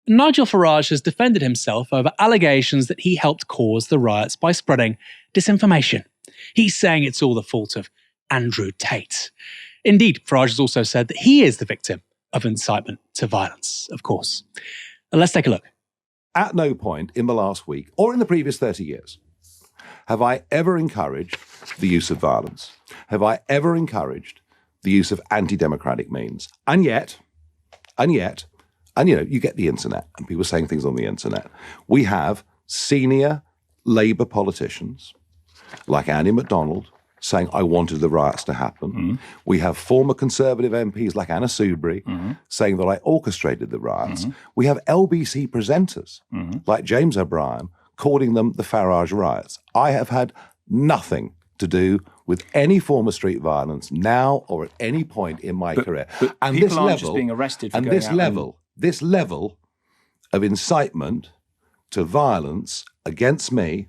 Nigel Farage has defended himself over allegations that he helped cause the riots by spreading disinformation. He's saying it's all the fault of Andrew Tate. Indeed, Farage has also said that he is the victim of incitement to violence, of course. Let's take a look. At no point in the last week or in the previous 30 years have I ever encouraged the use of violence. Have I ever encouraged the use of anti-democratic means? And yet, you get the internet and people saying things on the internet. We have senior Labour politicians like Andy MacDonald saying, I wanted the riots to happen. Mm-hmm. We have former Conservative MPs like Anna Soubry saying that I orchestrated the riots. Mm-hmm. We have LBC presenters like James O'Brien calling them the Farage riots. I have had nothing to do with any form of street violence now or at any point in my career. But and people this aren't level, just being arrested for and going this out level, this level of incitement to violence against me,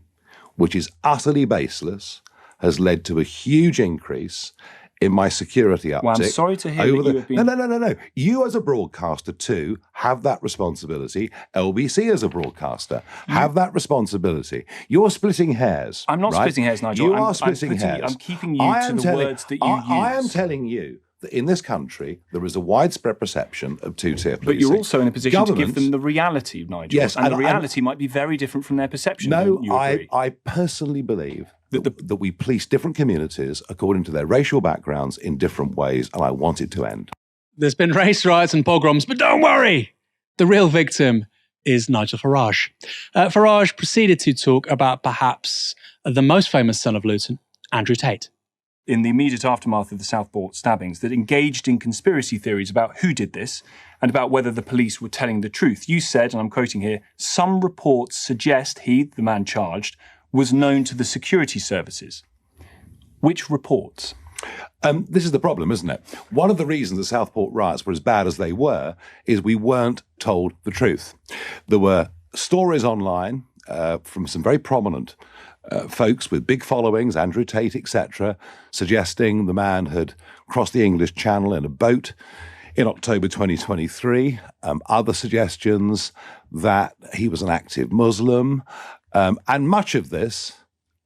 which is utterly baseless, has led to a huge increase in my security uptick. Well, I'm sorry to hear that you have been... No. You as a broadcaster too have that responsibility. LBC as a broadcaster have that responsibility. You're splitting hairs. I'm not right? splitting hairs, Nigel. You are splitting hairs. I'm keeping you to the words that you use. I am telling you that in this country there is a widespread perception of two-tier policing. But you're also in a position to give them the reality, Nigel. Yes, and the reality might be very different from their perception. No, you agree? I personally believe that we police different communities according to their racial backgrounds in different ways, and I want it to end. There's been race riots and pogroms, but don't worry! The real victim is Nigel Farage. Farage proceeded to talk about perhaps the most famous son of Luton, Andrew Tate. In the immediate aftermath of the Southport stabbings, that engaged in conspiracy theories about who did this and about whether the police were telling the truth. You said, and I'm quoting here, some reports suggest he, the man charged, was known to the security services. Which reports? This is the problem, isn't it? One of the reasons the Southport riots were as bad as they were is we weren't told the truth. There were stories online from some very prominent folks with big followings, Andrew Tate, etc., suggesting the man had crossed the English Channel in a boat in October 2023. Other suggestions that he was an active Muslim. And much of this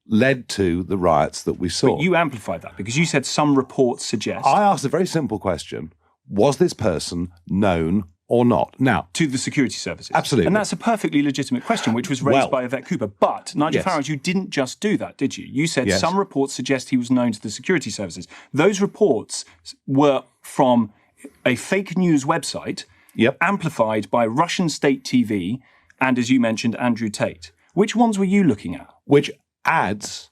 led to the riots that we saw. But you amplified that because you said some reports suggest. I asked a very simple question. Was this person known or not? Now, to the security services. Absolutely. And that's a perfectly legitimate question, which was raised by Yvette Cooper. But, Nigel Farage, you didn't just do that, did you? You said some reports suggest he was known to the security services. Those reports were from a fake news website amplified by Russian state TV and, as you mentioned, Andrew Tate. Which ones were you looking at? Which adds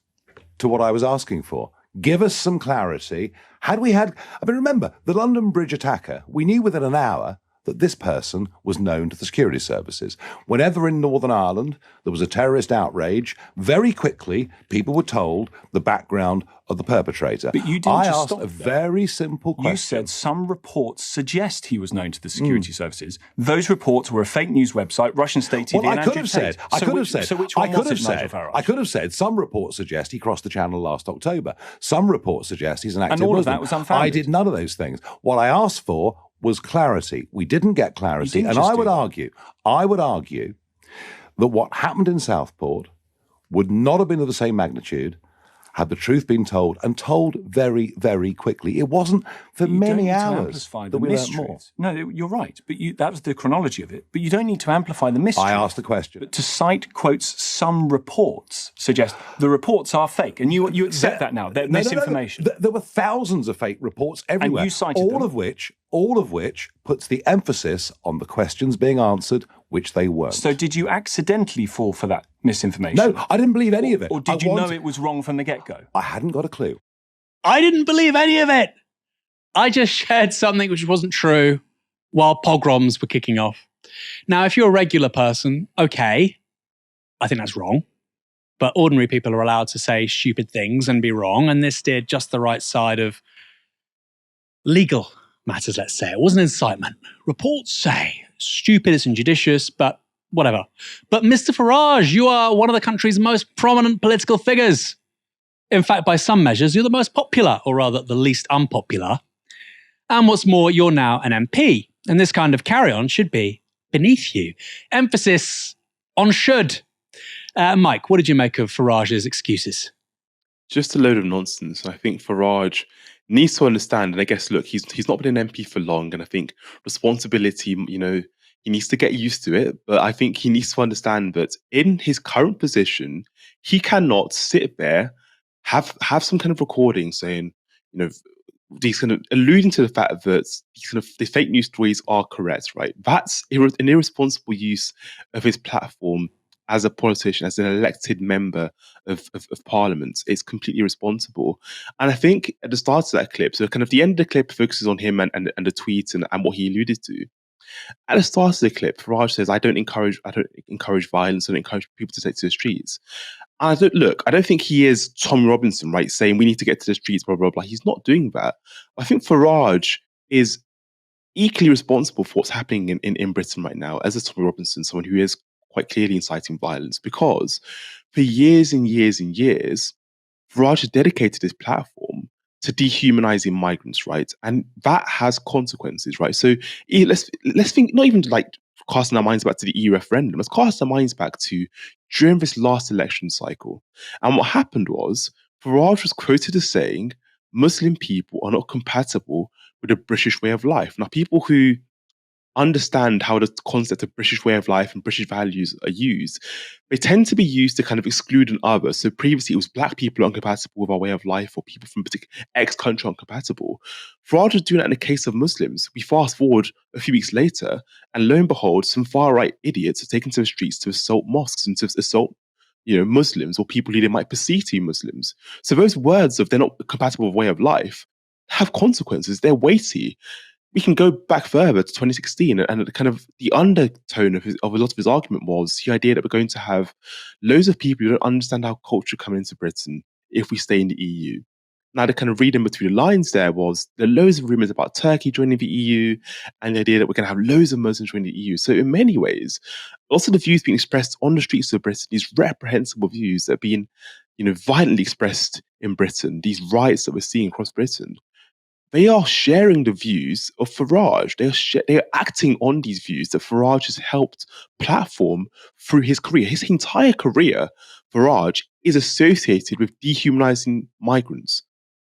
to what I was asking for. Give us some clarity. Remember, the London Bridge attacker, we knew within an hour that this person was known to the security services. Whenever in Northern Ireland there was a terrorist outrage, very quickly people were told the background of the perpetrator. But you didn't just stop there. Very simple question. You said some reports suggest he was known to the security services. Those reports were a fake news website, Russian state TV, and Andrew Tate. I could have said. So which one was it, Nigel Farage? I could have said some reports suggest he crossed the Channel last October. Some reports suggest he's an active Muslim. And all Muslim. of that was unfounded. I did none of those things. What I asked for was clarity. We didn't get clarity. And I would argue that what happened in Southport would not have been of the same magnitude had the truth been told, and told very, very quickly. It wasn't for many hours that we learned more. No, you're right. But that was the chronology of it. But you don't need to amplify the mystery. I asked the question. But to cite, quotes, some reports suggest the reports are fake. And you accept that now. They're misinformation. No. There were thousands of fake reports everywhere. And you cited all of which puts the emphasis on the questions being answered, which they weren't. So did you accidentally fall for that misinformation? No, I didn't believe any of it. Or did you know it was wrong from the get-go? I hadn't got a clue. I didn't believe any of it. I just shared something which wasn't true while pogroms were kicking off. Now, if you're a regular person, okay, I think that's wrong. But ordinary people are allowed to say stupid things and be wrong, and this steered just the right side of legal matters, let's say. It wasn't incitement. Reports say stupid, it's injudicious, but whatever. But Mr. Farage, you are one of the country's most prominent political figures. In fact, by some measures, you're the most popular, or rather the least unpopular. And what's more, you're now an MP, and this kind of carry-on should be beneath you. Emphasis on should. Mike, what did you make of Farage's excuses? Just a load of nonsense. I think Farage needs to understand, and I guess, look, he's not been an MP for long, and I think responsibility, he needs to get used to it. But I think he needs to understand that in his current position, he cannot sit there, have some kind of recording saying, he's kind of alluding to the fact that the fake news stories are correct, right? That's an irresponsible use of his platform as a politician, as an elected member of Parliament. It's completely irresponsible. And I think at the start of that clip, so kind of the end of the clip focuses on him and the tweet and what he alluded to. At the start of the clip, Farage says, I don't encourage violence, I don't encourage people to take to the streets. I don't think he is Tom Robinson, right, saying we need to get to the streets, blah, blah, blah. He's not doing that. I think Farage is equally responsible for what's happening in Britain right now as a Tommy Robinson, someone who is quite clearly inciting violence, because for years and years and years, Farage has dedicated his platform to dehumanizing migrants, right? And that has consequences, right? So let's think, not even like casting our minds back to the EU referendum, let's cast our minds back to during this last election cycle. And what happened was Farage was quoted as saying, Muslim people are not compatible with the British way of life. Now, people who understand how the concept of British way of life and British values are used, they tend to be used to kind of exclude an other. So previously it was black people incompatible with our way of life, or people from particular X country incompatible. Farage was doing that in the case of Muslims. We fast forward a few weeks later, and lo and behold, some far-right idiots are taken to the streets to assault mosques and to assault Muslims or people who they might perceive to be Muslims. So those words of they're not compatible with way of life have consequences. They're weighty. We can go back further to 2016, and the undertone of a lot of his argument was the idea that we're going to have loads of people who don't understand our culture coming into Britain if we stay in the EU. Now, the kind of reading between the lines there was there are loads of rumors about Turkey joining the EU, and the idea that we're going to have loads of Muslims joining the EU. So in many ways, lots of the views being expressed on the streets of Britain, these reprehensible views that are being violently expressed in Britain, these riots that we're seeing across Britain, they are sharing the views of Farage. They are acting on these views that Farage has helped platform through his career. His entire career, Farage, is associated with dehumanizing migrants.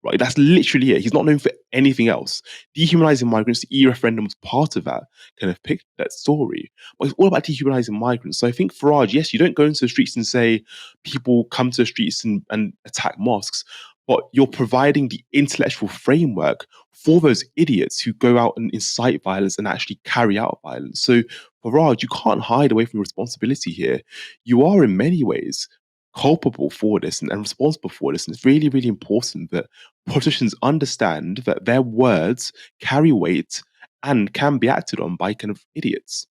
Right, that's literally it. He's not known for anything else. Dehumanizing migrants, the EU referendum was part of that kind of that story. But it's all about dehumanizing migrants. So I think Farage, yes, you don't go into the streets and say people come to the streets and attack mosques, but you're providing the intellectual framework for those idiots who go out and incite violence and actually carry out violence. So Farage, you can't hide away from your responsibility here. You are in many ways culpable for this and responsible for this. And it's really, really important that politicians understand that their words carry weight and can be acted on by kind of idiots.